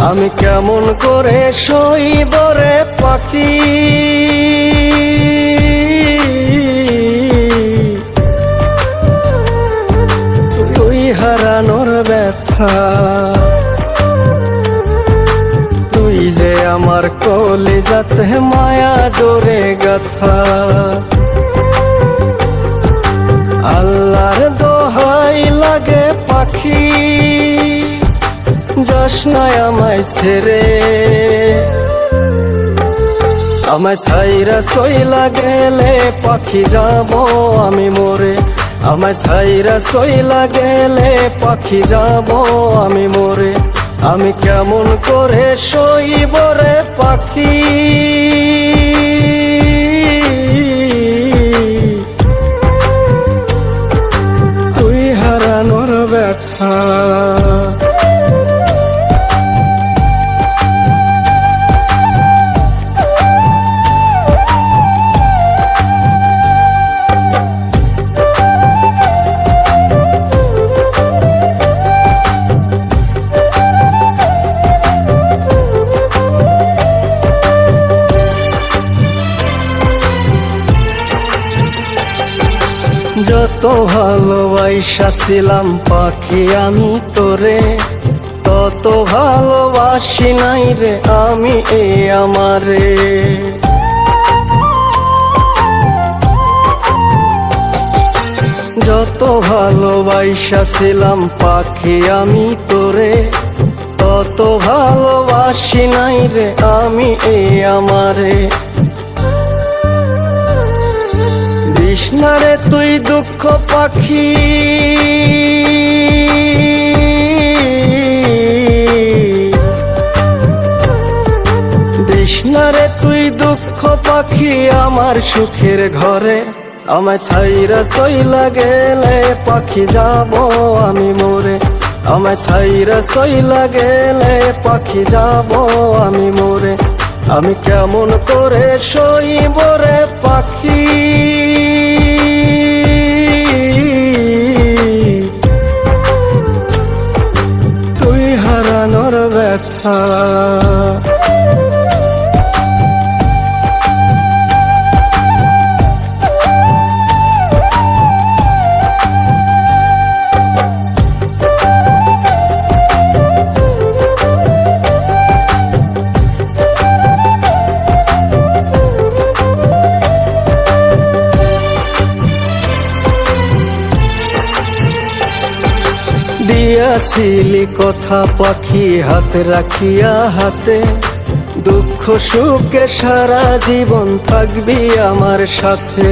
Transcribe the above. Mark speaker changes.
Speaker 1: আমি কেমন করে সইব রে পাখি, তুই হারানোর ব্যথা। তুই যে আমার কলিজাতে মায়া ডোরে গাথা। আল্লাহর দোহাই লাগে পাখি, যাস না আমায় ছেড়ে। আমায় ছাইরা সইলা গেলে পাখি যাব আমি মরে। আমায় ছাইরা সইলা গেলে পাখি যাব আমি মরে। আমি কেমন করে সইব রে পাখি, তুই হারানোর ব্যথা। যত ভালোবাসা ছিলাম পাখি আমি তোরে, তত ভালোবাসি নাই রে আমি এ আমারে। যত ভালোবাসা ছিলাম পাখি আমি তোরে, তত ভালোবাসি নাই রে আমি এ আমারে। কৃষ্ণারে তুই দুঃখ পাখি, কৃষ্ণারে তুই দুঃখ পাখি আমার সুখের ঘরে। আমায় ছাইরা সইলা গেলে পাখি যাব আমি মরে। আমায় ছাইরা সইলা গেলে পাখি যাব আমি মরে। আমি কেমন করে সইব রে পাখি, তুই হারানোর ব্যথা। দিয়াছিলি কথা পাখি হাত রাখিয়া হাতে, দুঃখ সুখে সারা জীবন থাকবি আমার সাথে।